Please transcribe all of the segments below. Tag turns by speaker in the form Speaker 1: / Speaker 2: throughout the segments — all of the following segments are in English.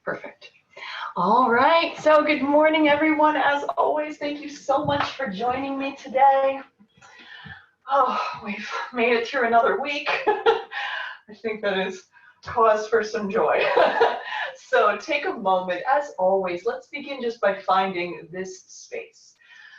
Speaker 1: Perfect. All right, so good morning, everyone. As always, thank you so much for joining me today. Oh, we've made it through another week. I think that is cause for some joy. So take a moment, as always, let's begin just by finding this space.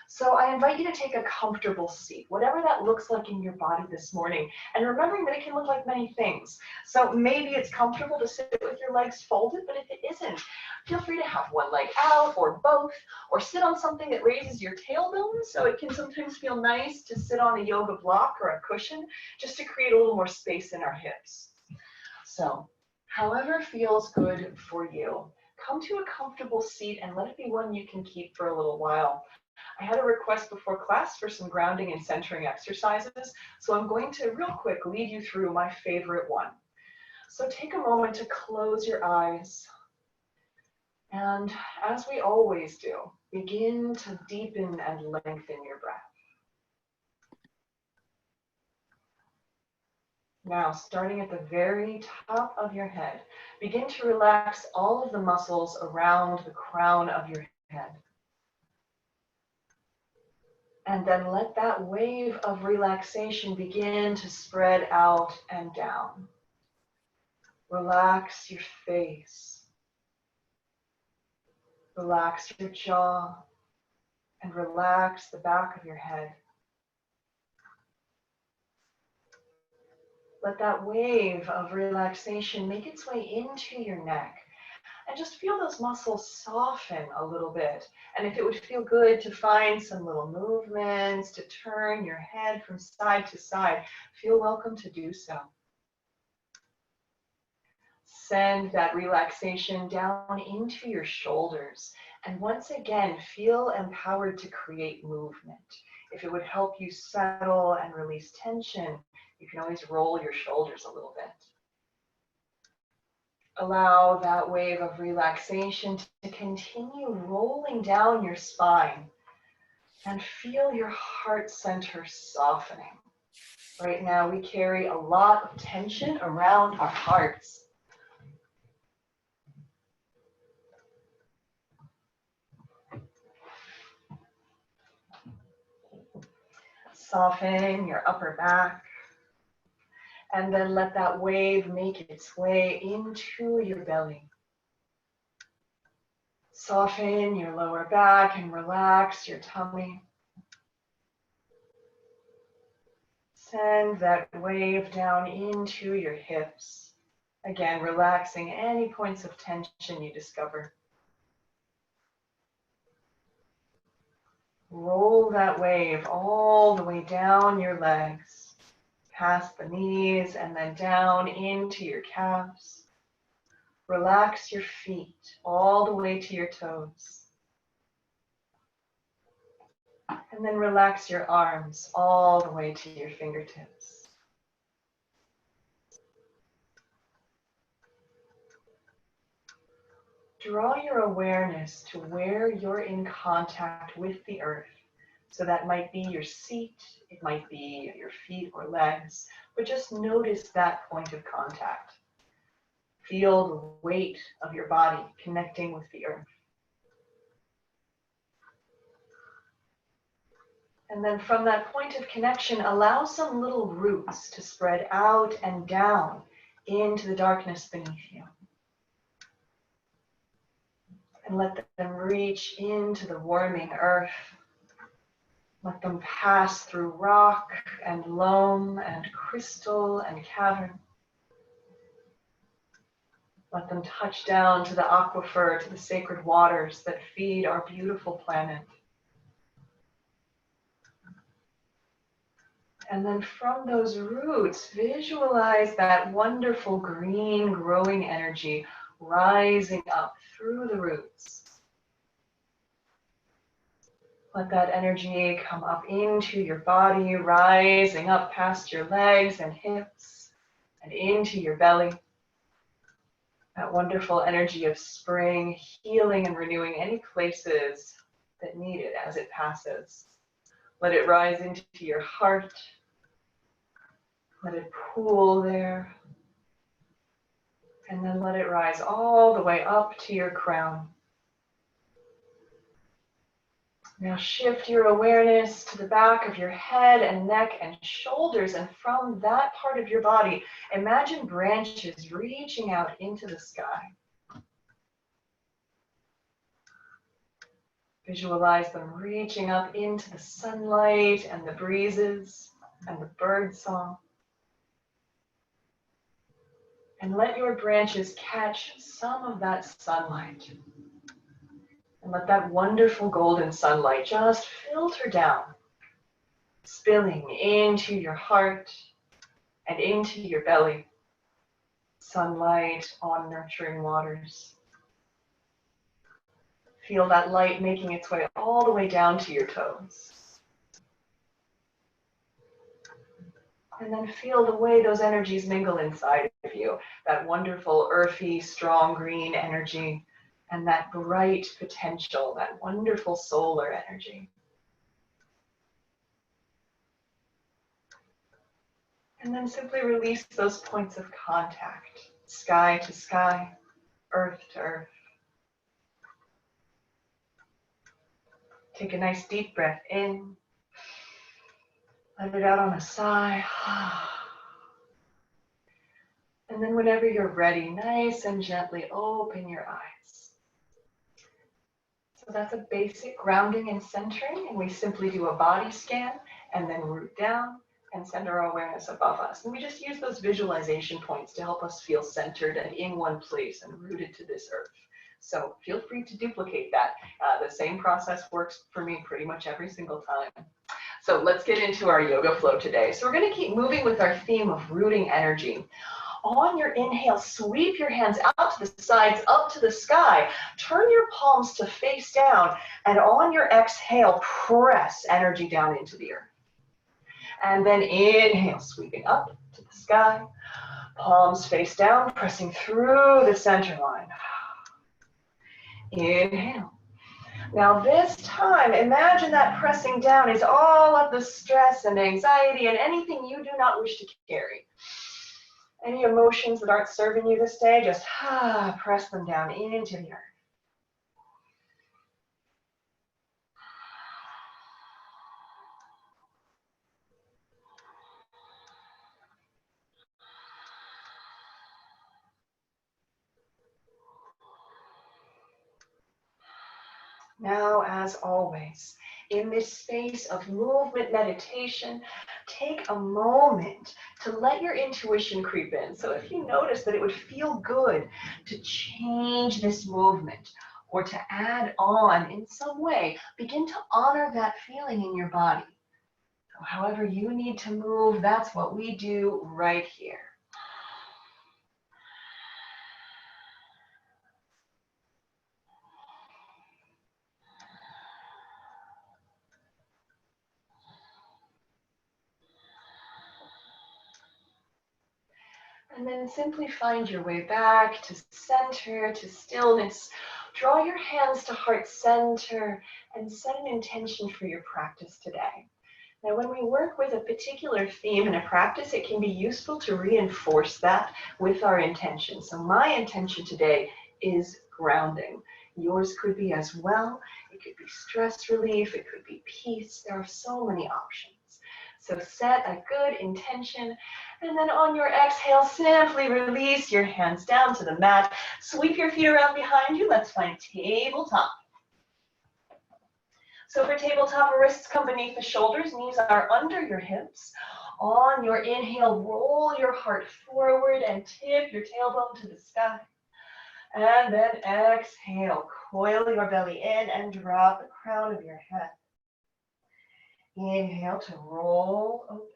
Speaker 1: So I invite you to take a comfortable seat, whatever that looks like in your body this morning, and remembering that it can look like many things. So maybe it's comfortable to sit with your legs folded, but if it isn't, feel free to have one leg out or both, or sit on something that raises your tailbone. So it can sometimes feel nice to sit on a yoga block or a cushion, just to create a little more space in our hips. So however feels good for you, come to a comfortable seat and let it be one you can keep for a little while. I had a request before class for some grounding and centering exercises, so I'm going to real quick lead you through my favorite one. So take a moment to close your eyes, and as we always do, begin to deepen and lengthen your breath. Now, starting at the very top of your head, begin to relax all of the muscles around the crown of your head. And then let that wave of relaxation begin to spread out and down. Relax your face. Relax your jaw. And relax the back of your head. Let that wave of relaxation make its way into your neck. And just feel those muscles soften a little bit. And if it would feel good to find some little movements, to turn your head from side to side, feel welcome to do so. Send that relaxation down into your shoulders. And once again, feel empowered to create movement. If it would help you settle and release tension, you can always roll your shoulders a little bit. Allow that wave of relaxation to continue rolling down your spine, and feel your heart center softening. Right now, we carry a lot of tension around our hearts. Soften your upper back. And then let that wave make its way into your belly. Soften your lower back and relax your tummy. Send that wave down into your hips. Again, relaxing any points of tension you discover. Roll that wave all the way down your legs, past the knees, and then down into your calves. Relax your feet all the way to your toes. And then relax your arms all the way to your fingertips. Draw your awareness to where you're in contact with the earth. So that might be your seat, it might be your feet or legs, but just notice that point of contact. Feel the weight of your body connecting with the earth. And then from that point of connection, allow some little roots to spread out and down into the darkness beneath you. And let them reach into the warming earth. Let them pass through rock and loam and crystal and cavern. Let them touch down to the aquifer, to the sacred waters that feed our beautiful planet. And then from those roots, visualize that wonderful green growing energy rising up through the roots. Let that energy come up into your body, rising up past your legs and hips and into your belly. That wonderful energy of spring, healing and renewing any places that need it as it passes. Let it rise into your heart. Let it pool there. And then let it rise all the way up to your crown. Now shift your awareness to the back of your head and neck and shoulders, and from that part of your body, imagine branches reaching out into the sky. Visualize them reaching up into the sunlight and the breezes and the bird song. And let your branches catch some of that sunlight. And let that wonderful golden sunlight just filter down, spilling into your heart and into your belly. Sunlight on nurturing waters. Feel that light making its way all the way down to your toes. And then feel the way those energies mingle inside of you. That wonderful, earthy, strong green energy, and that bright potential, that wonderful solar energy. And then simply release those points of contact, sky to sky, earth to earth. Take a nice deep breath in. Let it out on a sigh. And then whenever you're ready, nice and gently open your eyes. So that's a basic grounding and centering, and we simply do a body scan and then root down and send our awareness above us. And we just use those visualization points to help us feel centered and in one place and rooted to this earth. So feel free to duplicate that. The same process works for me pretty much every single time. So let's get into our yoga flow today. So we're going to keep moving with our theme of rooting energy. On your inhale, sweep your hands out to the sides, up to the sky. Turn your palms to face down. And on your exhale, press energy down into the earth. And then inhale, sweeping up to the sky. Palms face down, pressing through the center line. Inhale. Now this time, imagine that pressing down is all of the stress and anxiety and anything you do not wish to carry. Any emotions that aren't serving you this day, just press them down into the earth. Now, as always, in this space of movement meditation, take a moment to let your intuition creep in. So if you notice that it would feel good to change this movement or to add on in some way, begin to honor that feeling in your body. So however you need to move, that's what we do right here. And then simply find your way back to center, to stillness. Draw your hands to heart center and set an intention for your practice today. Now, when we work with a particular theme in a practice, it can be useful to reinforce that with our intention. So my intention today is grounding. Yours could be as well. It could be stress relief. It could be peace. There are so many options. So set a good intention, and then on your exhale, simply release your hands down to the mat. Sweep your feet around behind you. Let's find tabletop. So for tabletop, wrists come beneath the shoulders, knees are under your hips. On your inhale, roll your heart forward and tip your tailbone to the sky. And then exhale, coil your belly in and drop the crown of your head. Inhale to roll open.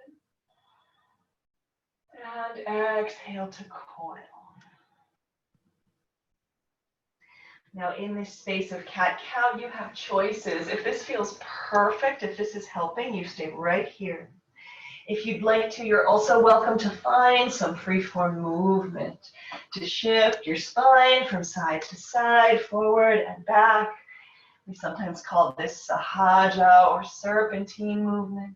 Speaker 1: And exhale to coil. Now in this space of cat-cow, you have choices. If this feels perfect, if this is helping, you stay right here. If you'd like to, you're also welcome to find some free-form movement to shift your spine from side to side, forward and back. We sometimes call this sahaja or serpentine movement.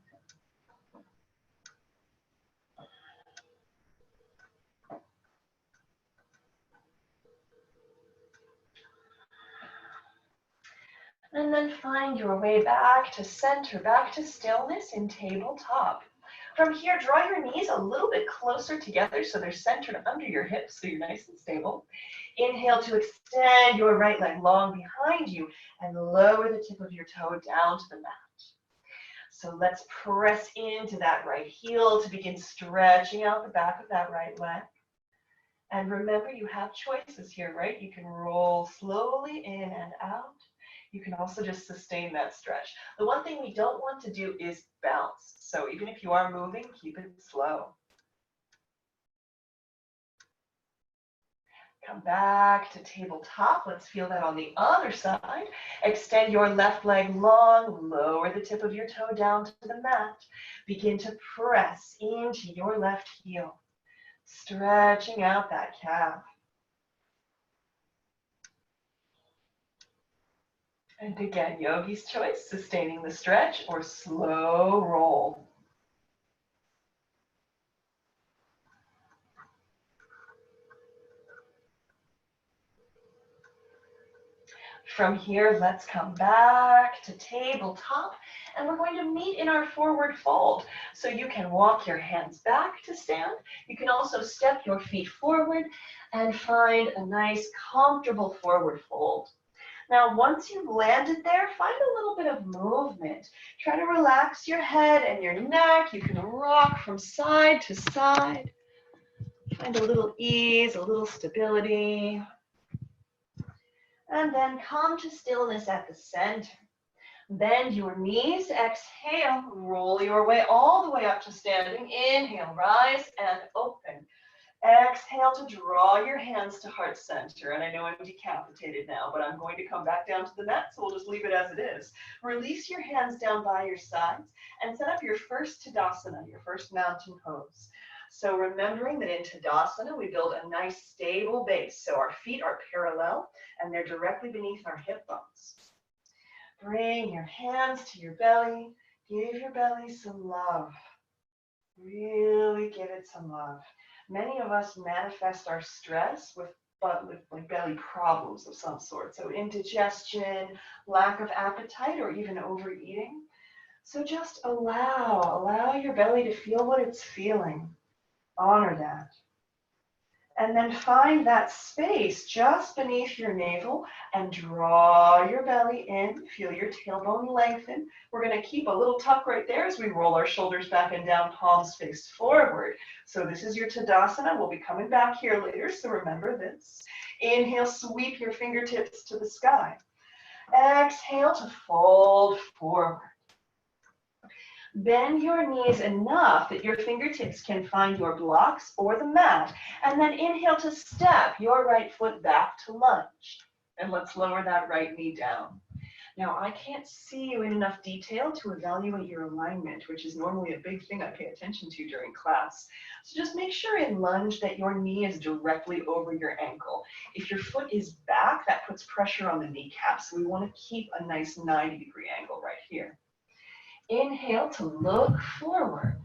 Speaker 1: And then find your way back to center, back to stillness in tabletop. From here, draw your knees a little bit closer together so they're centered under your hips so you're nice and stable. Inhale to extend your right leg long behind you and lower the tip of your toe down to the mat. So let's press into that right heel to begin stretching out the back of that right leg. And remember, you have choices here, right? You can roll slowly in and out. You can also just sustain that stretch. The one thing we don't want to do is bounce. So even if you are moving, keep it slow. Come back to tabletop. Let's feel that on the other side. Extend your left leg long. Lower the tip of your toe down to the mat. Begin to press into your left heel. Stretching out that calf. And again, yogi's choice, sustaining the stretch or slow roll. From here, let's come back to tabletop, and we're going to meet in our forward fold. So you can walk your hands back to stand. You can also step your feet forward and find a nice, comfortable forward fold. Now, once you've landed there, find a little bit of movement. Try to relax your head and your neck. You can rock from side to side. Find a little ease, a little stability. And then come to stillness at the center. Bend your knees, exhale, roll your way all the way up to standing. Inhale, rise and open. Exhale to draw your hands to heart center. And I know I'm decapitated now, but I'm going to come back down to the mat, so we'll just leave it as it is. Release your hands down by your sides and set up your first Tadasana, your first mountain pose. So remembering that in Tadasana, we build a nice stable base. So our feet are parallel and they're directly beneath our hip bones. Bring your hands to your belly. Give your belly some love. Really give it some love. Many of us manifest our stress with like belly problems of some sort. So indigestion, lack of appetite, or even overeating. So just allow your belly to feel what it's feeling. Honor that. And then find that space just beneath your navel and draw your belly in. Feel your tailbone lengthen. We're going to keep a little tuck right there as we roll our shoulders back and down, palms face forward. So this is your Tadasana. We'll be coming back here later, so remember this. Inhale, sweep your fingertips to the sky. Exhale to fold forward. Bend your knees enough that your fingertips can find your blocks or the mat, and then inhale to step your right foot back to lunge. And let's lower that right knee down. Now, I can't see you in enough detail to evaluate your alignment, which is normally a big thing I pay attention to during class. So just make sure in lunge that your knee is directly over your ankle. If your foot is back, that puts pressure on the kneecap. So we want to keep a nice 90-degree angle right here. Inhale to look forward.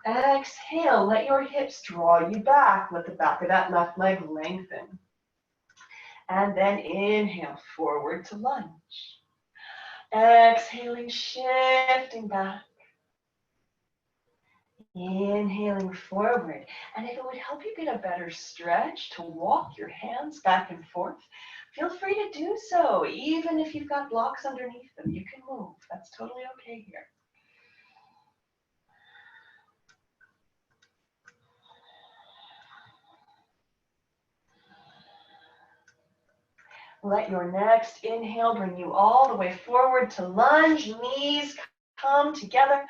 Speaker 1: Exhale, let your hips draw you back. Let the back of that left leg lengthen. And then inhale, forward to lunge. Exhaling, shifting back. Inhaling forward. And if it would help you get a better stretch to walk your hands back and forth, feel free to do so. Even if you've got blocks underneath them, you can move. That's totally okay here. Let your next inhale bring you all the way forward to lunge. Knees come together.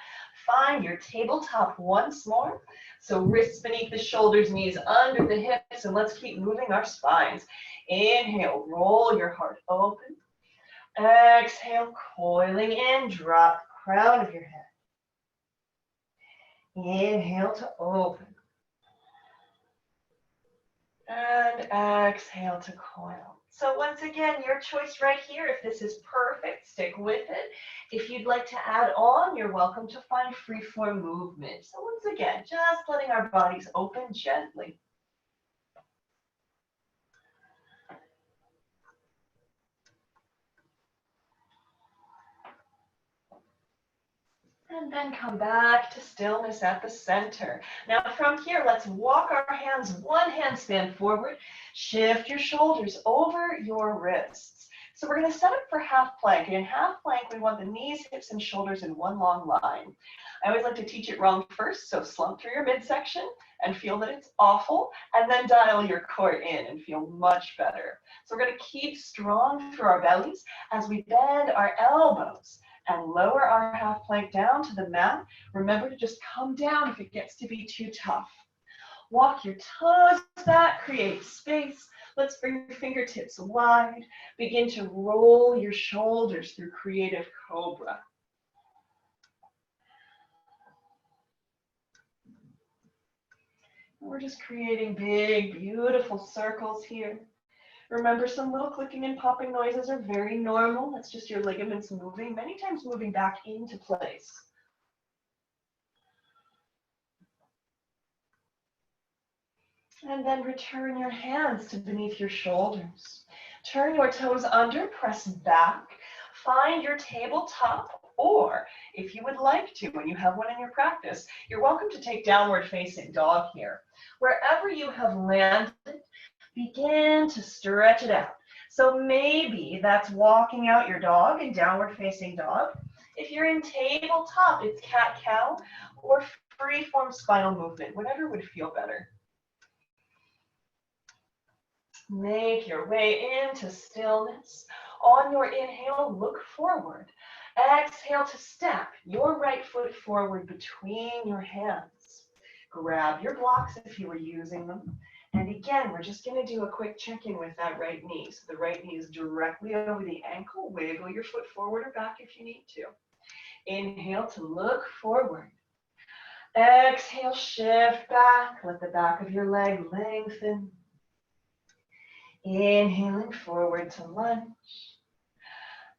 Speaker 1: Find your tabletop once more. So wrists beneath the shoulders, knees under the hips, and let's keep moving our spines. Inhale, roll your heart open. Exhale, coiling in, drop the crown of your head. Inhale to open. And exhale to coil. So once again, your choice right here. If this is perfect, stick with it. If you'd like to add on, you're welcome to find free-form movement. So once again, just letting our bodies open gently. And then come back to stillness at the center. Now from here, let's walk our hands, one handstand forward. Shift your shoulders over your wrists. So we're going to set up for half plank. And in half plank, we want the knees, hips, and shoulders in one long line. I always like to teach it wrong first, so slump through your midsection and feel that it's awful, and then dial your core in and feel much better. So we're going to keep strong through our bellies as we bend our elbows and lower our half plank down to the mat. Remember to just come down if it gets to be too tough. Walk your toes back, create space. Let's bring your fingertips wide. Begin to roll your shoulders through creative cobra. We're just creating big, beautiful circles here. Remember, some little clicking and popping noises are very normal. That's just your ligaments moving, many times moving back into place. And then return your hands to beneath your shoulders. Turn your toes under, press back. Find your tabletop, or if you would like to, when you have one in your practice, you're welcome to take downward facing dog here. Wherever you have landed, begin to stretch it out. So maybe that's walking out your dog in downward facing dog. If you're in tabletop, it's cat-cow or free-form spinal movement, whatever would feel better. Make your way into stillness. On your inhale, look forward. Exhale to step your right foot forward between your hands. Grab your blocks if you were using them. And again, we're just going to do a quick check-in with that right knee. So the right knee is directly over the ankle. Wiggle your foot forward or back if you need to. Inhale to look forward. Exhale, shift back. Let the back of your leg lengthen. Inhaling forward to lunge.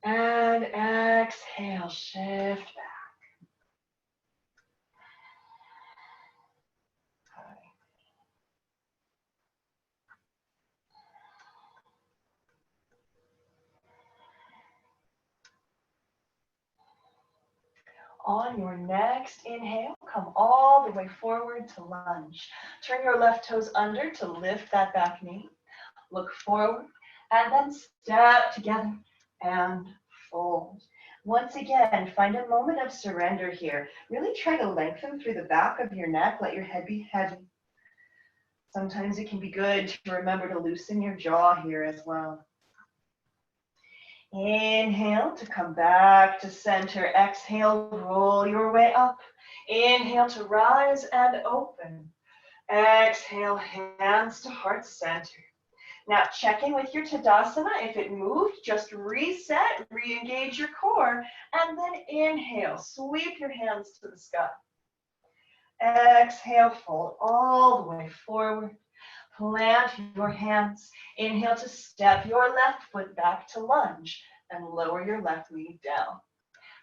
Speaker 1: And exhale, shift back. Okay. On your next inhale, come all the way forward to lunge. Turn your left toes under to lift that back knee. Look forward, and then step together and fold. Once again, find a moment of surrender here. Really try to lengthen through the back of your neck. Let your head be heavy. Sometimes it can be good to remember to loosen your jaw here as well. Inhale to come back to center. Exhale, roll your way up. Inhale to rise and open. Exhale, hands to heart center. Now check in with your Tadasana. If it moved, just reset, re-engage your core, and then inhale. Sweep your hands to the sky. Exhale, fold all the way forward. Plant your hands. Inhale to step your left foot back to lunge and lower your left knee down.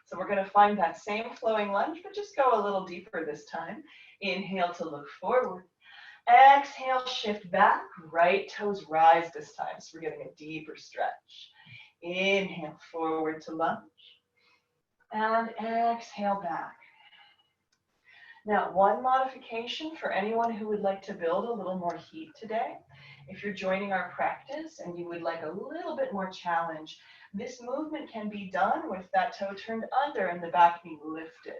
Speaker 1: So we're going to find that same flowing lunge, but just go a little deeper this time. Inhale to look forward. Exhale, shift back, right toes rise this time. So we're getting a deeper stretch. Inhale, forward to lunge. And exhale back. Now, one modification for anyone who would like to build a little more heat today. If you're joining our practice and you would like a little bit more challenge, this movement can be done with that toe turned under and the back knee lifted,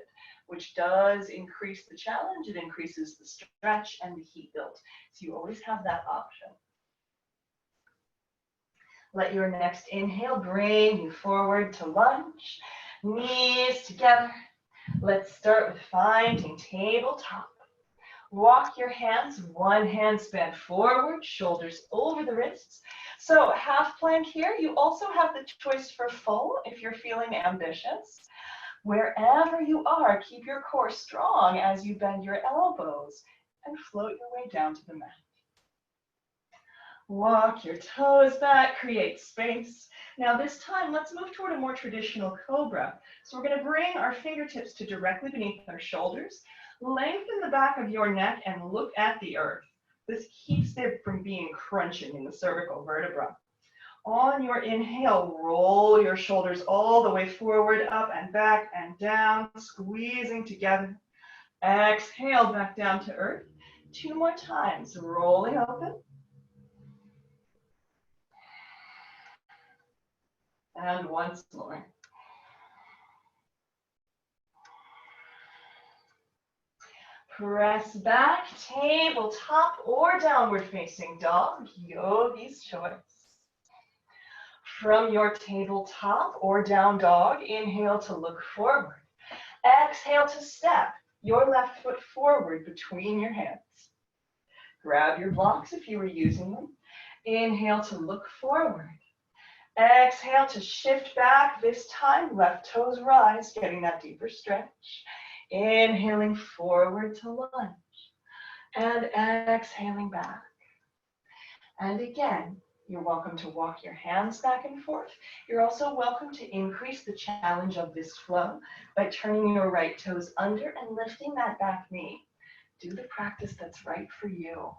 Speaker 1: which does increase the challenge. It increases the stretch and the heat build. So you always have that option. Let your next inhale bring you forward to lunge. Knees together. Let's start with finding tabletop. Walk your hands, one hand span forward, shoulders over the wrists. So half plank here. You also have the choice for full if you're feeling ambitious. Wherever you are, keep your core strong as you bend your elbows and float your way down to the mat. Walk your toes back, create space. Now this time, let's move toward a more traditional cobra. So we're going to bring our fingertips to directly beneath our shoulders. Lengthen the back of your neck and look at the earth. This keeps it from being crunching in the cervical vertebra. On your inhale, roll your shoulders all the way forward, up and back and down, squeezing together. Exhale, back down to earth. 2 more times, rolling open. And once more. Press back, tabletop or downward facing dog, yogi's choice. From your tabletop or down dog, inhale to look forward. Exhale to step your left foot forward between your hands. Grab your blocks if you were using them. Inhale to look forward. Exhale to shift back. This time, left toes rise, getting that deeper stretch. Inhaling forward to lunge. And exhaling back. And again, you're welcome to walk your hands back and forth. You're also welcome to increase the challenge of this flow by turning your right toes under and lifting that back knee. Do the practice that's right for you.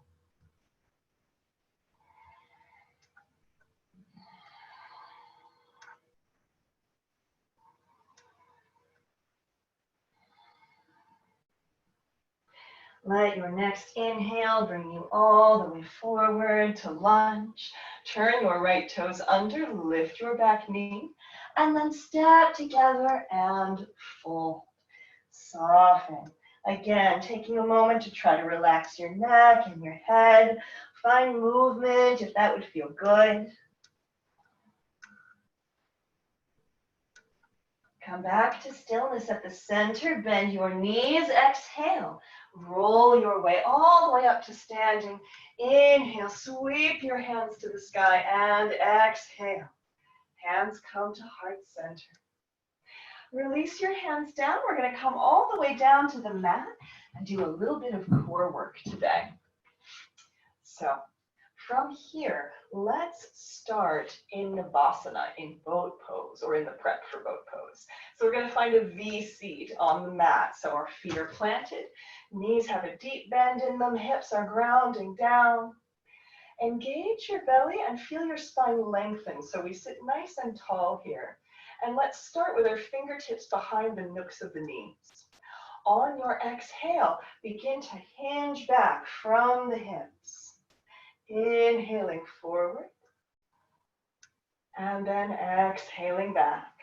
Speaker 1: Let your next inhale bring you all the way forward to lunge. Turn your right toes under, lift your back knee, and then step together and fold. Soften. Again, taking a moment to try to relax your neck and your head. Find movement if that would feel good. Come back to stillness at the center. Bend your knees. Exhale. Roll your way all the way up to standing. Inhale. Sweep your hands to the sky. And exhale. Hands come to heart center. Release your hands down. We're going to come all the way down to the mat and do a little bit of core work today. So from here, let's start in Navasana, in boat pose, or in the prep for boat pose. So we're going to find a V seat on the mat. So our feet are planted, knees have a deep bend in them, hips are grounding down. Engage your belly and feel your spine lengthen. So we sit nice and tall here. And let's start with our fingertips behind the nooks of the knees. On your exhale, begin to hinge back from the hips. Inhaling forward, and then exhaling back.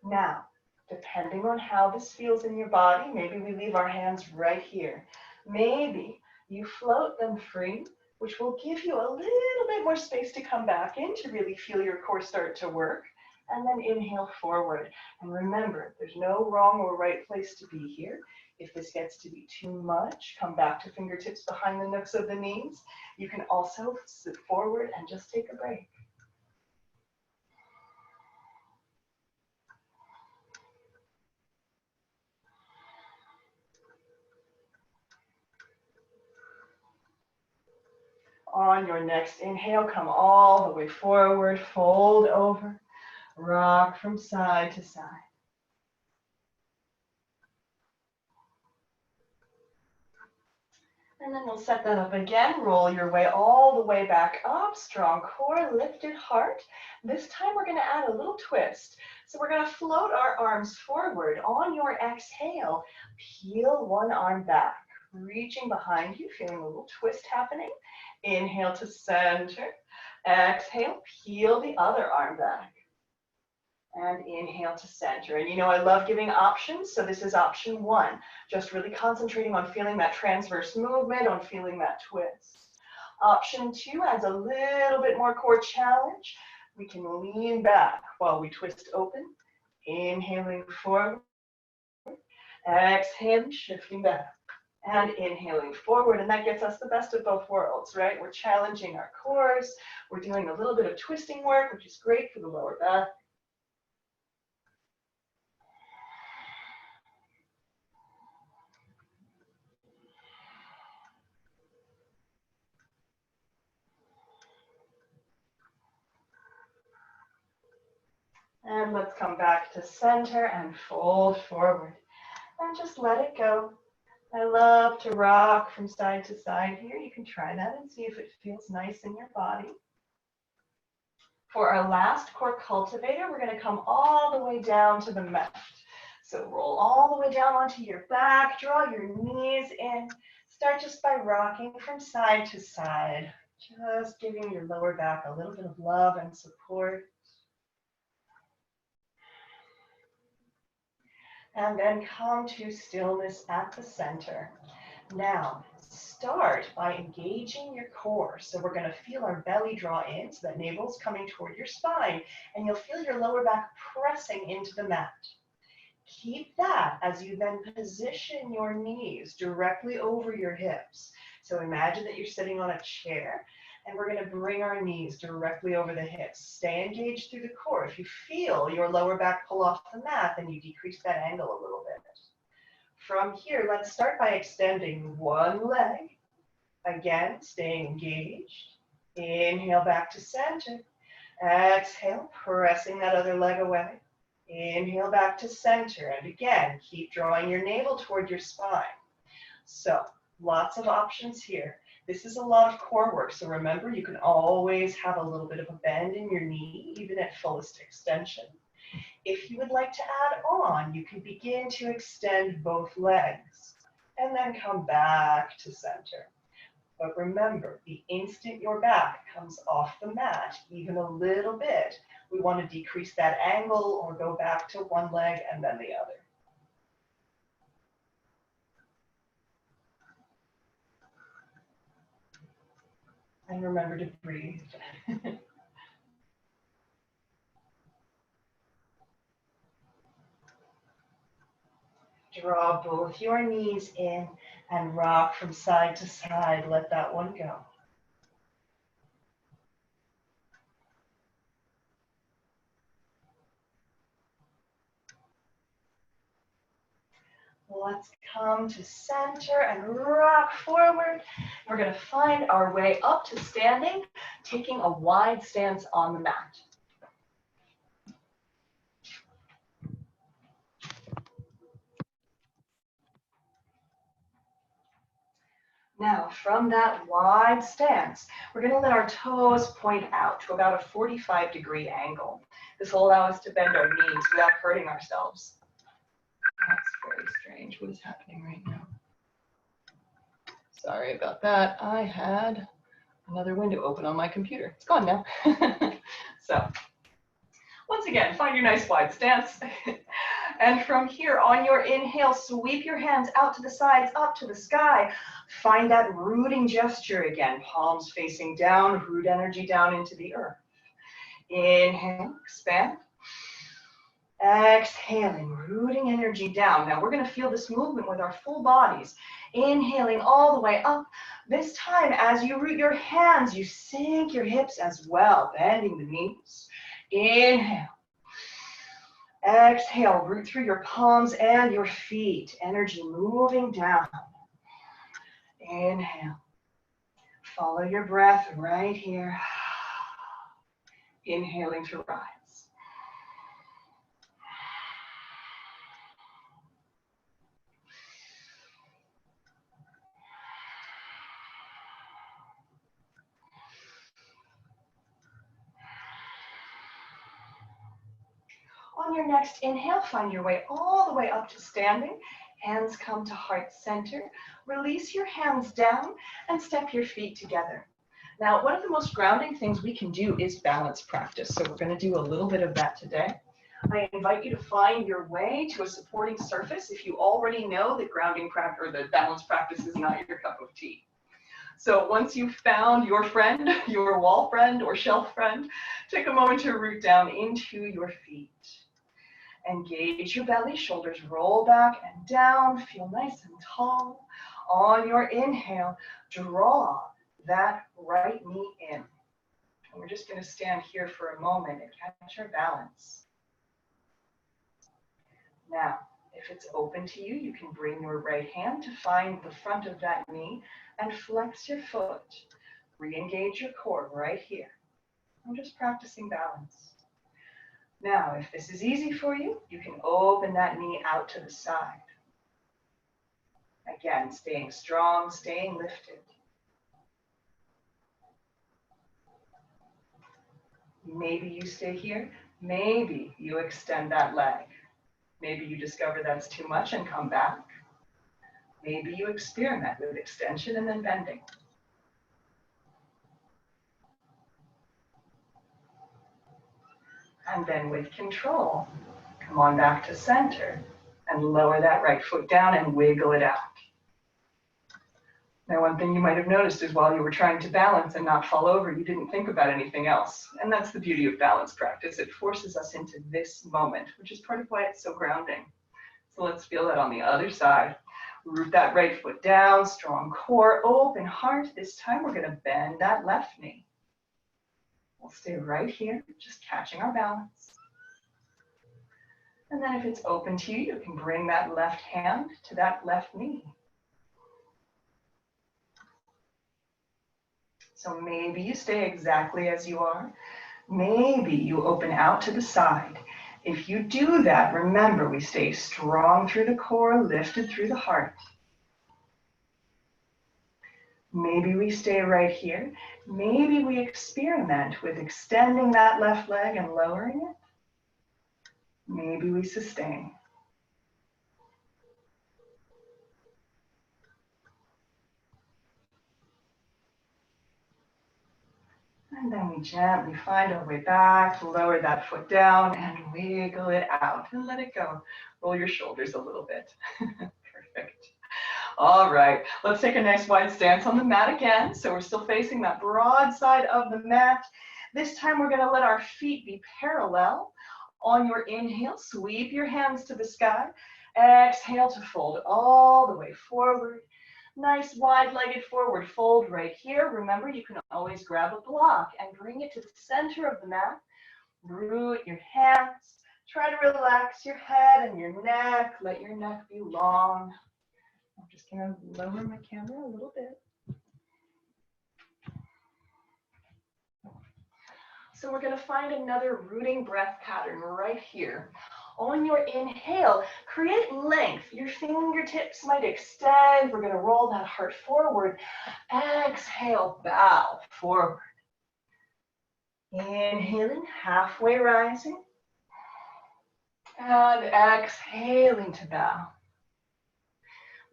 Speaker 1: Now, depending on how this feels in your body, maybe we leave our hands right here. Maybe you float them free, which will give you a little bit more space to come back in to really feel your core start to work. And then inhale forward. And remember, there's no wrong or right place to be here. If this gets to be too much, come back to fingertips behind the nooks of the knees. You can also sit forward and just take a break. On your next inhale, come all the way forward, fold over, rock from side to side. And then we'll set that up again. Roll your way all the way back up. Strong core, lifted heart. This time we're going to add a little twist. So we're going to float our arms forward. On your exhale, peel one arm back. Reaching behind you, feeling a little twist happening. Inhale to center. Exhale, peel the other arm back. And inhale to center. And you know, I love giving options. So this is option 1. Just really concentrating on feeling that transverse movement, on feeling that twist. Option 2 adds a little bit more core challenge. We can lean back while we twist open. Inhaling forward. Exhaling, shifting back. And inhaling forward. And that gets us the best of both worlds, right? We're challenging our cores. We're doing a little bit of twisting work, which is great for the lower back. And let's come back to center and fold forward. And just let it go. I love to rock from side to side here. You can try that and see if it feels nice in your body. For our last core cultivator, we're going to come all the way down to the mat. So roll all the way down onto your back, draw your knees in. Start just by rocking from side to side, just giving your lower back a little bit of love and support. And then come to stillness at the center. Now, start by engaging your core. So we're going to feel our belly draw in, so that navel's coming toward your spine, and you'll feel your lower back pressing into the mat. Keep that as you then position your knees directly over your hips. So imagine that you're sitting on a chair, and we're going to bring our knees directly over the hips. Stay engaged through the core. If you feel your lower back pull off the mat, then you decrease that angle a little bit. From here, let's start by extending one leg. Again, staying engaged. Inhale back to center. Exhale, pressing that other leg away. Inhale back to center. And again, keep drawing your navel toward your spine. So, lots of options here. This is a lot of core work. So remember, you can always have a little bit of a bend in your knee, even at fullest extension. If you would like to add on, you can begin to extend both legs and then come back to center. But remember, the instant your back comes off the mat, even a little bit, we want to decrease that angle or go back to one leg and then the other. And remember to breathe. Draw both your knees in and rock from side to side. Let that one go. Let's come to center and rock forward. We're going to find our way up to standing, taking a wide stance on the mat. Now, from that wide stance, we're going to let our toes point out to about a 45-degree angle. This will allow us to bend our knees without hurting ourselves. That's very strange. What is happening right now? Sorry about that. I had another window open on my computer. It's gone now. So, once again, find your nice wide stance. And from here, on your inhale, sweep your hands out to the sides, up to the sky. Find that rooting gesture again. Palms facing down, root energy down into the earth. Inhale, expand. Exhaling, rooting energy down. Now we're going to feel this movement with our full bodies. Inhaling all the way up. This time, as you root your hands, you sink your hips as well, bending the knees. Inhale. Exhale, root through your palms and your feet. Energy moving down. Inhale. Follow your breath right here. Inhaling to rise. On your next inhale, find your way all the way up to standing. Hands come to heart center. Release your hands down and step your feet together. Now, one of the most grounding things we can do is balance practice. So we're going to do a little bit of that today. I invite you to find your way to a supporting surface if you already know that grounding practice or that balance practice is not your cup of tea. So once you've found your friend, your wall friend or shelf friend, take a moment to root down into your feet. Engage your belly, shoulders roll back and down, feel nice and tall. On your inhale, draw that right knee in. And we're just going to stand here for a moment and catch our balance. Now, if it's open to you, you can bring your right hand to find the front of that knee and flex your foot. Re-engage your core right here. I'm just practicing balance. Now, if this is easy for you, you can open that knee out to the side. Again, staying strong, staying lifted. Maybe you stay here. Maybe you extend that leg. Maybe you discover that's too much and come back. Maybe you experiment with extension and then bending. And then with control, come on back to center and lower that right foot down and wiggle it out. Now, one thing you might have noticed is while you were trying to balance and not fall over, you didn't think about anything else. And that's the beauty of balance practice. It forces us into this moment, which is part of why it's so grounding. So let's feel that on the other side. Root that right foot down, strong core, open heart. This time we're gonna bend that left knee. We'll stay right here, just catching our balance. And then if it's open to you, you can bring that left hand to that left knee. So maybe you stay exactly as you are. Maybe you open out to the side. If you do that, remember we stay strong through the core, lifted through the heart. Maybe we stay right here. Maybe we experiment with extending that left leg and lowering it. Maybe we sustain. And then we gently find our way back, lower that foot down and wiggle it out and let it go. Roll your shoulders a little bit. Perfect. All right, let's take a nice wide stance on the mat again. So we're still facing that broad side of the mat. This time we're gonna let our feet be parallel. On your inhale, sweep your hands to the sky. Exhale to fold all the way forward. Nice wide-legged forward fold right here. Remember, you can always grab a block and bring it to the center of the mat. Root your hands. Try to relax your head and your neck. Let your neck be long. I'm just going to lower my camera a little bit. So we're going to find another rooting breath pattern right here. On your inhale, create length. Your fingertips might extend. We're going to roll that heart forward. Exhale, bow forward. Inhaling, halfway rising. And exhaling to bow.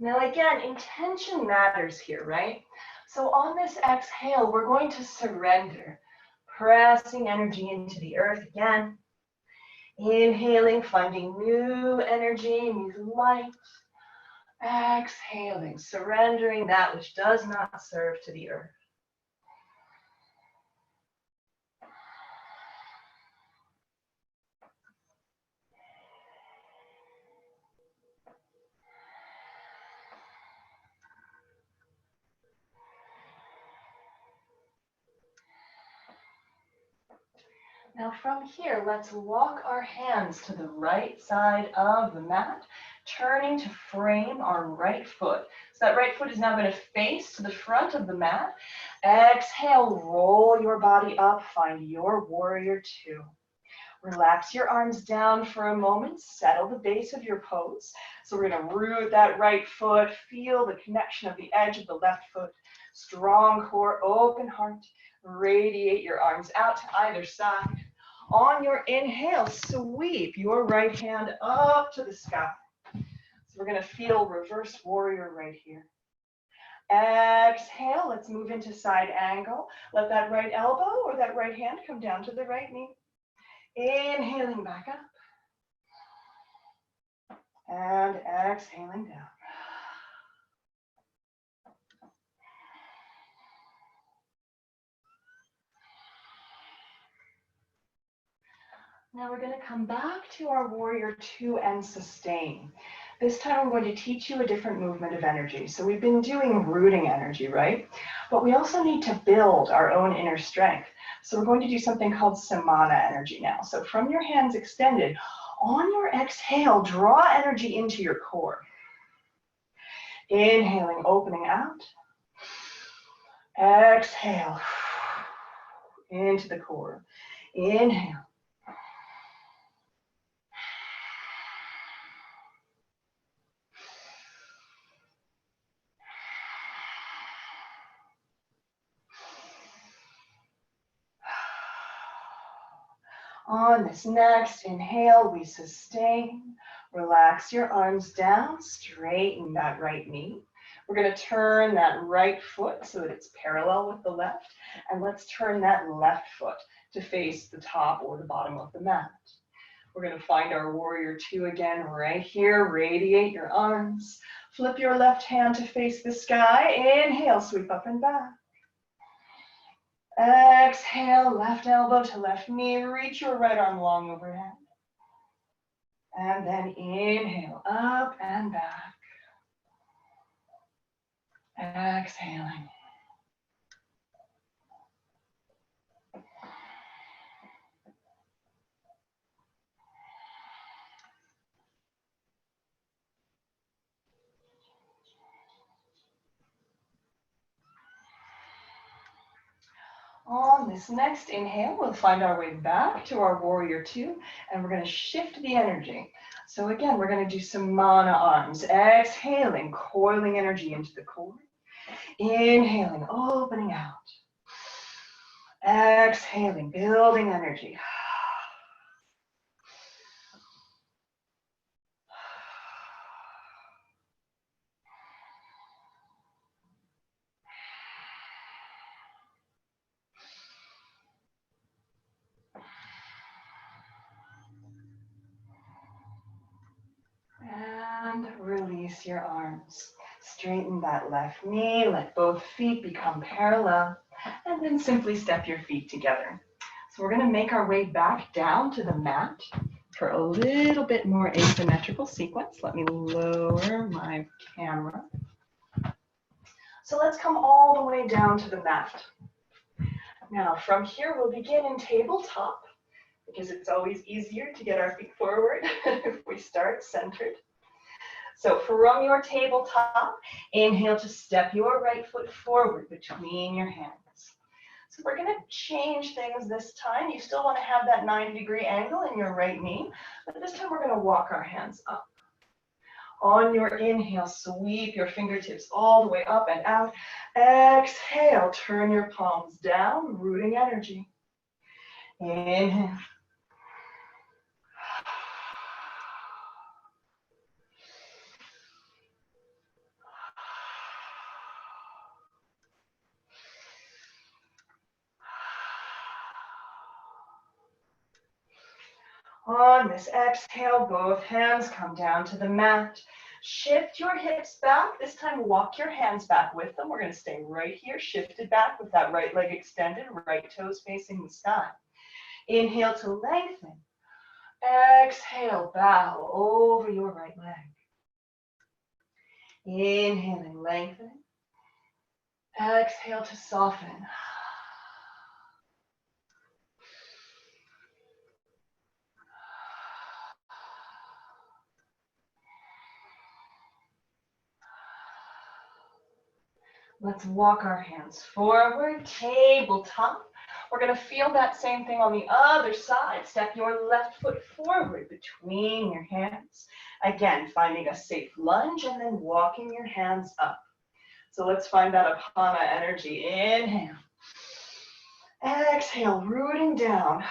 Speaker 1: Now again, intention matters here, right? So on this exhale, we're going to surrender, pressing energy into the earth again. Inhaling, finding new energy, new light. Exhaling, surrendering that which does not serve to the earth. Now from here, let's walk our hands to the right side of the mat, turning to frame our right foot. So that right foot is now going to face to the front of the mat. Exhale, roll your body up, find your warrior two. Relax your arms down for a moment, settle the base of your pose. So we're going to root that right foot, feel the connection of the edge of the left foot, strong core, open heart, radiate your arms out to either side. On your inhale, sweep your right hand up to the sky. So we're going to feel reverse warrior right here. Exhale, let's move into side angle. Let that right elbow or that right hand come down to the right knee. Inhaling back up. And exhaling down. Now we're going to come back to our warrior two and sustain. This time I'm going to teach you a different movement of energy. So we've been doing rooting energy, right? But we also need to build our own inner strength. So we're going to do something called samana energy now. So from your hands extended, on your exhale, draw energy into your core. Inhaling, opening out. Exhale, into the core. Inhale. On this next inhale, we sustain. Relax your arms down, straighten that right knee. We're going to turn that right foot so that it's parallel with the left. And let's turn that left foot to face the top or the bottom of the mat. We're going to find our warrior two again right here. Radiate your arms. Flip your left hand to face the sky. Inhale, sweep up and back. Exhale, left elbow to left knee. Reach your right arm long overhead. And then inhale, up and back. Exhaling. On this next inhale, we'll find our way back to our warrior two, and we're going to shift the energy. So again, we're going to do some mana arms. Exhaling, coiling energy into the core. Inhaling, opening out. Exhaling, building energy. And release your arms. Straighten that left knee, let both feet become parallel, and then simply step your feet together. So we're going to make our way back down to the mat for a little bit more asymmetrical sequence. Let me lower my camera. So let's come all the way down to the mat. Now from here we'll begin in tabletop, because it's always easier to get our feet forward if we start centered. So from your tabletop, inhale to step your right foot forward between your hands. So we're going to change things this time. You still want to have that 90-degree angle in your right knee, but this time we're going to walk our hands up. On your inhale, sweep your fingertips all the way up and out. Exhale, turn your palms down, rooting energy. Inhale. On this exhale, both hands come down to the mat. Shift your hips back. This time, walk your hands back with them. We're going to stay right here, shifted back with that right leg extended, right toes facing the sky. Inhale to lengthen. Exhale, bow over your right leg. Inhaling, lengthening. Exhale to soften. Let's walk our hands forward, tabletop. We're going to feel that same thing on the other side. Step your left foot forward between your hands. Again, finding a safe lunge and then walking your hands up. So let's find that Apana energy. Inhale. Exhale, rooting down.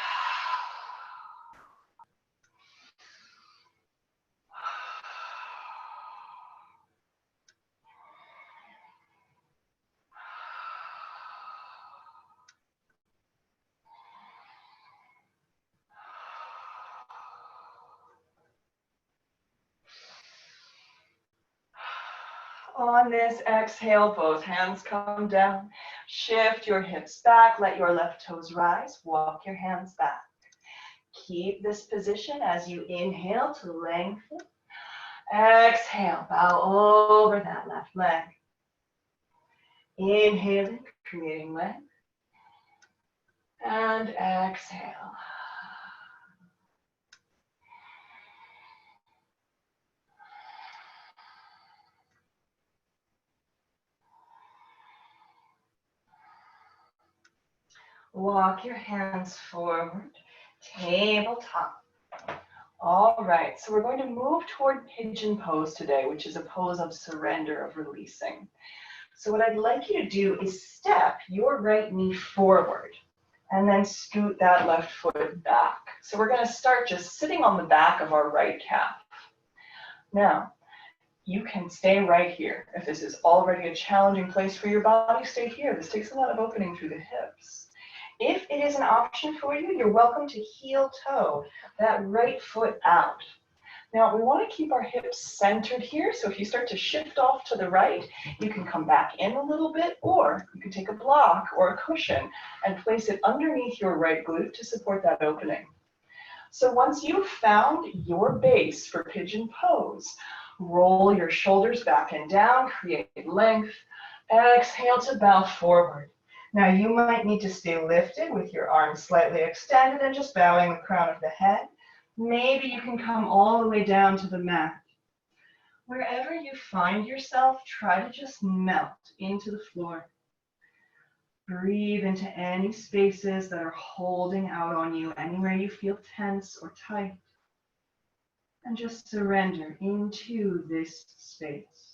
Speaker 1: On this exhale, both hands come down. Shift your hips back. Let your left toes rise. Walk your hands back. Keep this position as you inhale to lengthen. Exhale, bow over that left leg. Inhaling, creating length. And exhale. Walk your hands forward, tabletop. All right, so we're going to move toward pigeon pose today, which is a pose of surrender, of releasing. So what I'd like you to do is step your right knee forward and then scoot that left foot back. So we're going to start just sitting on the back of our right calf. Now, you can stay right here. If this is already a challenging place for your body, stay here. This takes a lot of opening through the hips. If it is an option for you, you're welcome to heel toe that right foot out. Now, we want to keep our hips centered here, so if you start to shift off to the right, you can come back in a little bit, or you can take a block or a cushion and place it underneath your right glute to support that opening. So once you've found your base for pigeon pose, roll your shoulders back and down, create length. Exhale to bow forward. Now you might need to stay lifted with your arms slightly extended and just bowing the crown of the head. Maybe you can come all the way down to the mat. Wherever you find yourself, try to just melt into the floor. Breathe into any spaces that are holding out on you, anywhere you feel tense or tight. And just surrender into this space.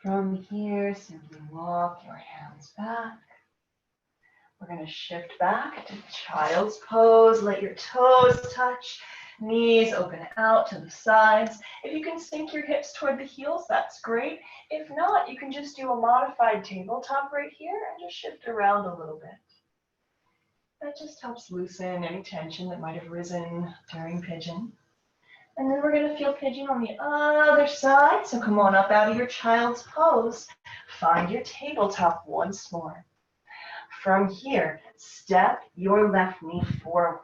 Speaker 1: From here, simply walk your hands back. We're going to shift back to child's pose. Let your toes touch, knees open out to the sides. If you can sink your hips toward the heels, that's great. If not, you can just do a modified tabletop right here and just shift around a little bit. That just helps loosen any tension that might have risen during pigeon. And then we're going to feel pigeon on the other side. So come on up out of your child's pose. Find your tabletop once more. From here, step your left knee forward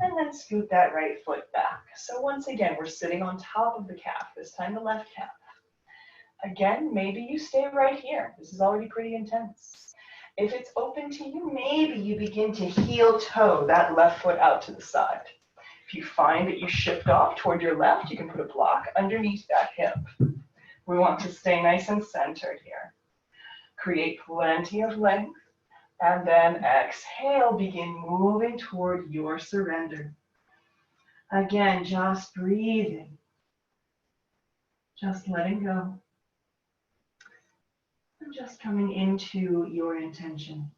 Speaker 1: and then scoot that right foot back. So once again, we're sitting on top of the calf, this time the left calf. Again, maybe you stay right here. This is already pretty intense. If it's open to you, maybe you begin to heel toe that left foot out to the side. If you find that you shift off toward your left, you can put a block underneath that hip. We want to stay nice and centered here. Create plenty of length. And then exhale, begin moving toward your surrender. Again, just breathing. Just letting go. And just coming into your intention.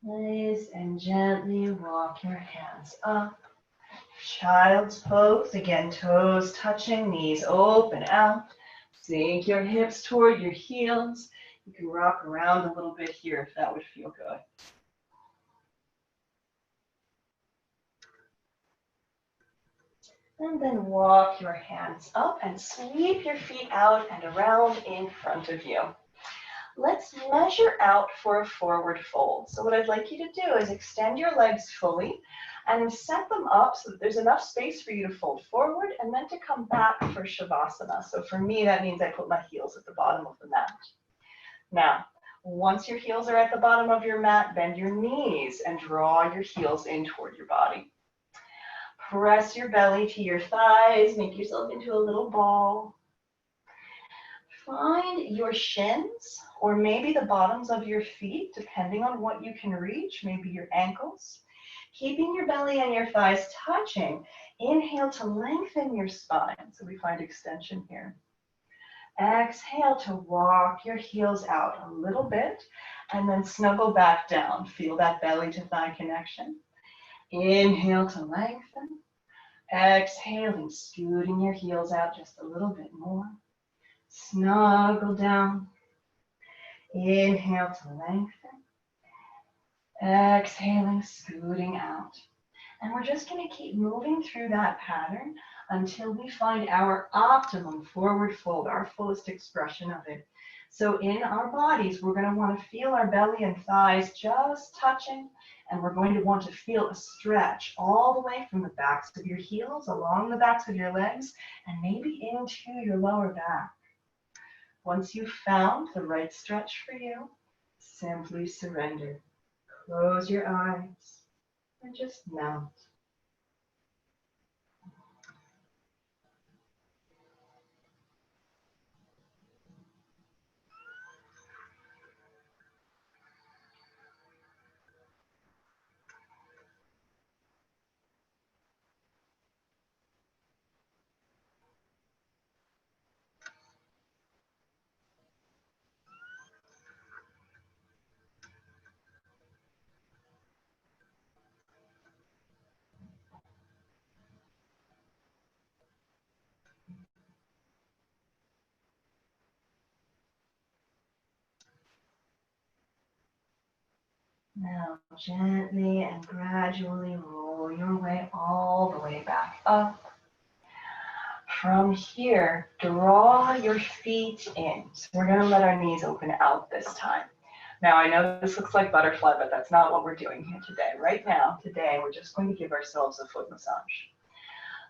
Speaker 1: Nice and gently walk your hands up. Child's pose, again, toes touching, knees open out. Sink your hips toward your heels. You can rock around a little bit here if that would feel good. And then walk your hands up and sweep your feet out and around in front of you. Let's measure out for a forward fold. So what I'd like you to do is extend your legs fully and set them up so that there's enough space for you to fold forward and then to come back for Shavasana. So for me, that means I put my heels at the bottom of the mat. Now, once your heels are at the bottom of your mat, bend your knees and draw your heels in toward your body. Press your belly to your thighs, make yourself into a little ball. Find your shins, or maybe the bottoms of your feet, depending on what you can reach, maybe your ankles. Keeping your belly and your thighs touching, inhale to lengthen your spine. So we find extension here. Exhale to walk your heels out a little bit, and then snuggle back down. Feel that belly to thigh connection. Inhale to lengthen. Exhaling, scooting your heels out just a little bit more. Snuggle down. Inhale to lengthen. Exhaling, scooting out. And we're just going to keep moving through that pattern until we find our optimum forward fold, our fullest expression of it. So in our bodies, we're going to want to feel our belly and thighs just touching, and we're going to want to feel a stretch all the way from the backs of your heels, along the backs of your legs, and maybe into your lower back. Once you've found the right stretch for you, simply surrender. Close your eyes and just melt. Now gently and gradually roll your way all the way back up. From here, draw your feet in. So we're going to let our knees open out this time. Now I know this looks like butterfly, but that's not what we're doing here today. Right now, today, we're just going to give ourselves a foot massage.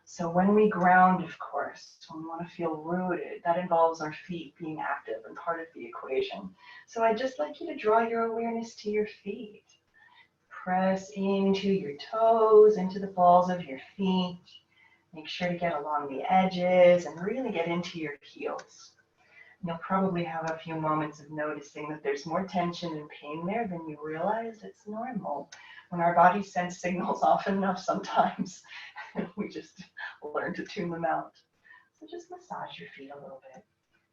Speaker 1: So when we ground, of course, when we want to feel rooted, that involves our feet being active and part of the equation. So I'd just like you to draw your awareness to your feet. Press into your toes, into the balls of your feet. Make sure to get along the edges and really get into your heels. You'll probably have a few moments of noticing that there's more tension and pain there than you realize. It's normal. When our bodies send signals often enough, sometimes we just learn to tune them out. So just massage your feet a little bit.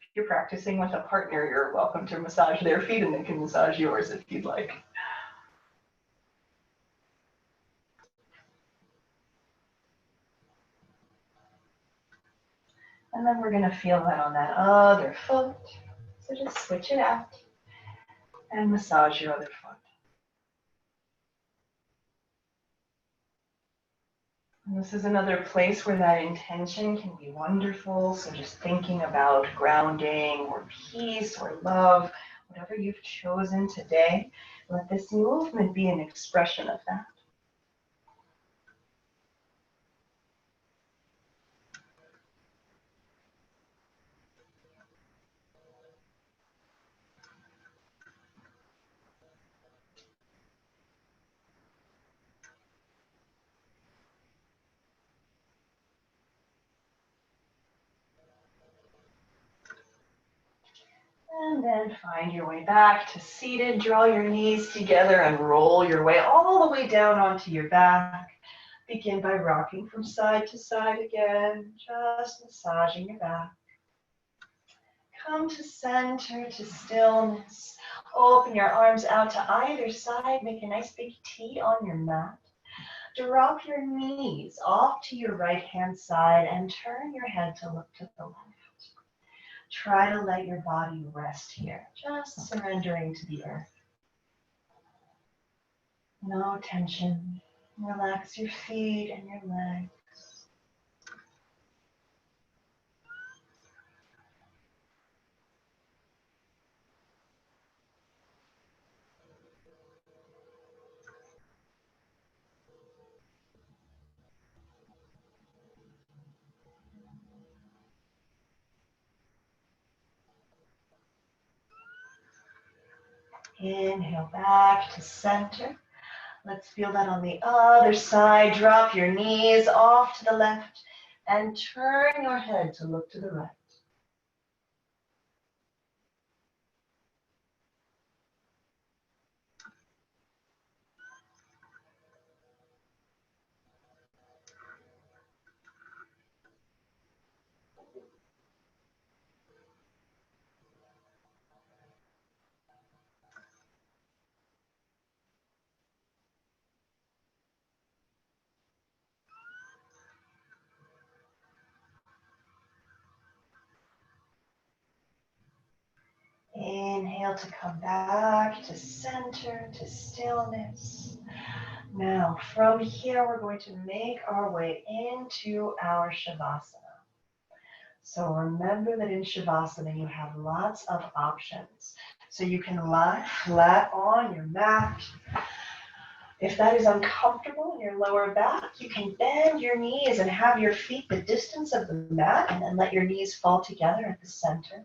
Speaker 1: If you're practicing with a partner, you're welcome to massage their feet and they can massage yours if you'd like. And then we're going to feel that on that other foot. So just switch it out and massage your other foot. And this is another place where that intention can be wonderful. So just thinking about grounding or peace or love, whatever you've chosen today, let this movement be an expression of that. And then find your way back to seated. Draw your knees together and roll your way all the way down onto your back. Begin by rocking from side to side again, just massaging your back. Come to center, to stillness. Open your arms out to either side. Make a nice big T on your mat. Drop your knees off to your right hand side and turn your head to look to the left. Try to let your body rest here, just surrendering to the earth. No tension. Relax your feet and your legs. Inhale back to center. Let's feel that on the other side. Drop your knees off to the left and turn your head to look to the right. inhale to come back to center, to stillness. Now, from here, we're going to make our way into our Shavasana. So remember that in Shavasana, you have lots of options. So you can lie flat on your mat. If that is uncomfortable in your lower back, you can bend your knees and have your feet the distance of the mat and then let your knees fall together at the center.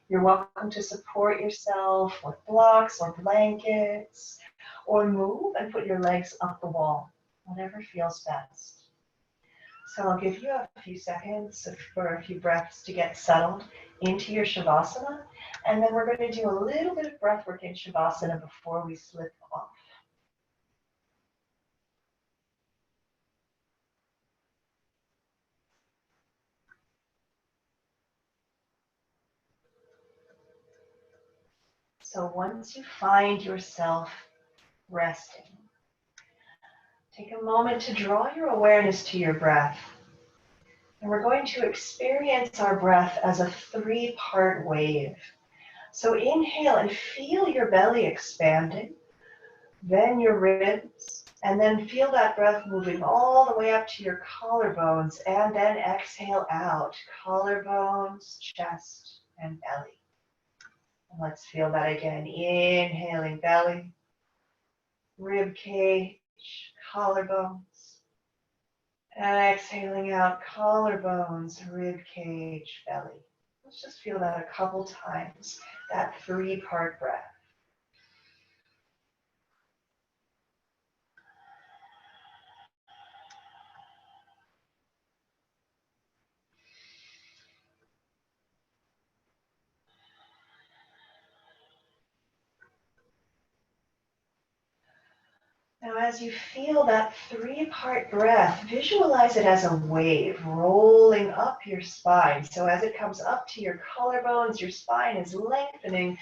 Speaker 1: You're welcome to support yourself with blocks or blankets, or move and put your legs up the wall, whatever feels best. So I'll give you a few seconds for a few breaths to get settled into your Shavasana, and then we're going to do a little bit of breath work in Shavasana before we slip off. So once you find yourself resting, take a moment to draw your awareness to your breath. And we're going to experience our breath as a three-part wave. So inhale and feel your belly expanding, then your ribs, and then feel that breath moving all the way up to your collarbones, and then exhale out, collarbones, chest, and belly. And let's feel that again. Inhaling belly, rib cage, collarbones. Exhaling out, collarbones, rib cage, belly. Let's just feel that a couple times, that three-part breath. Now, as you feel that three-part breath, visualize it as a wave rolling up your spine. So as it comes up to your collarbones, your spine is lengthening.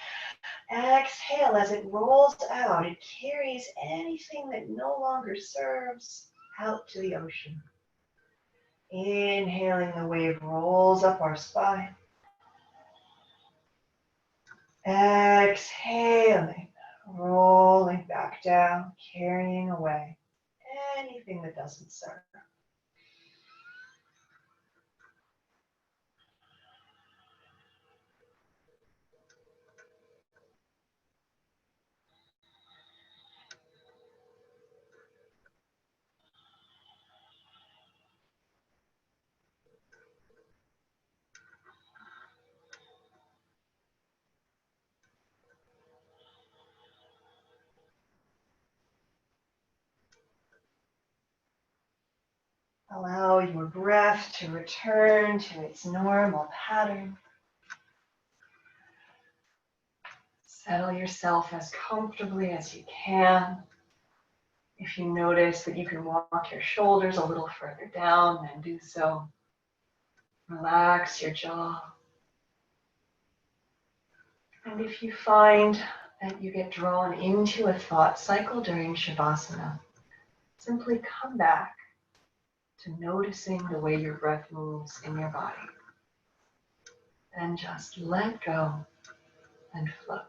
Speaker 1: Exhale as it rolls out. It carries anything that no longer serves out to the ocean. Inhaling, the wave rolls up our spine. Exhaling, rolling back down, carrying away anything that doesn't serve. Allow your breath to return to its normal pattern. Settle yourself as comfortably as you can. If you notice that you can walk your shoulders a little further down, then do so. Relax your jaw. And if you find that you get drawn into a thought cycle during Shavasana, simply come back to noticing the way your breath moves in your body. Then just let go and float.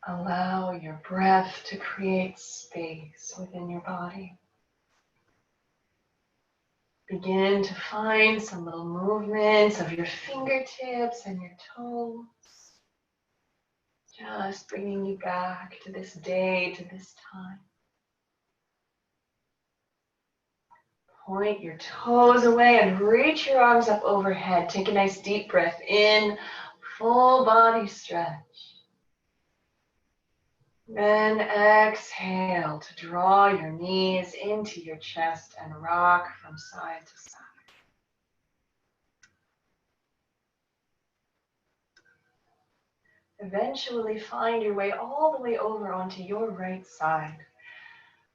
Speaker 1: Allow your breath to create space within your body. Begin to find some little movements of your fingertips and your toes. Just bringing you back to this day, to this time. Point your toes away and reach your arms up overhead. Take a nice deep breath in, full body stretch. Then exhale to draw your knees into your chest and rock from side to side. Eventually find your way all the way over onto your right side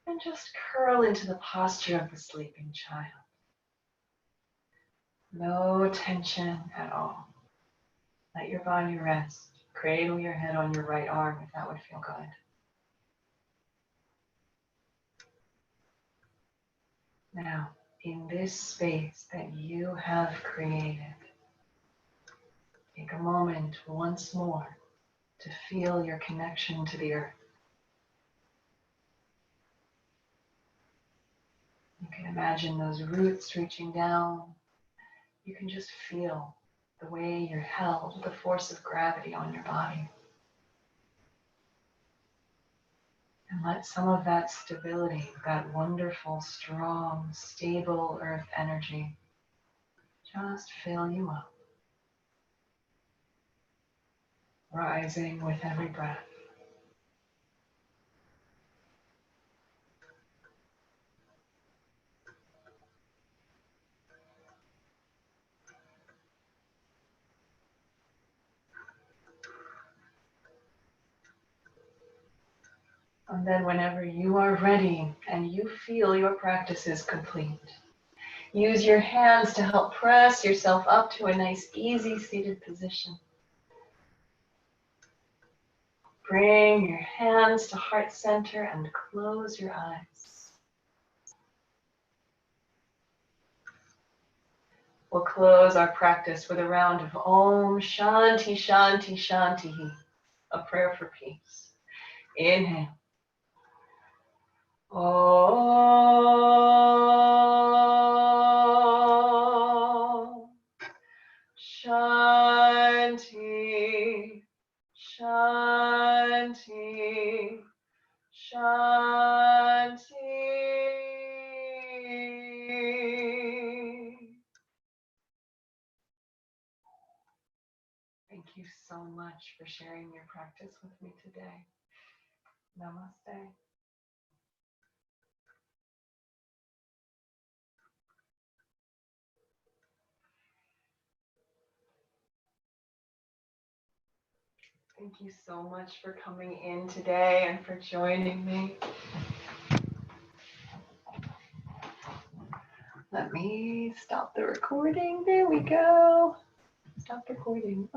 Speaker 1: and just curl into the posture of the sleeping child. No tension at all. Let your body rest. Cradle your head on your right arm if that would feel good. Now, in this space that you have created, take a moment once more to feel your connection to the earth. You can imagine those roots reaching down. You can just feel the way you're held with the force of gravity on your body. And let some of that stability, that wonderful, strong, stable earth energy just fill you up, rising with every breath. And then whenever you are ready and you feel your practice is complete, use your hands to help press yourself up to a nice, easy seated position. Bring your hands to heart center and close your eyes. We'll close our practice with a round of Om Shanti Shanti Shanti, a prayer for peace. Inhale. Om Shanti Shanti Shanti. Thank you so much for sharing your practice with me today. Namaste. Thank you so much for coming in today and for joining me. Let me stop the recording. There we go. Stop recording.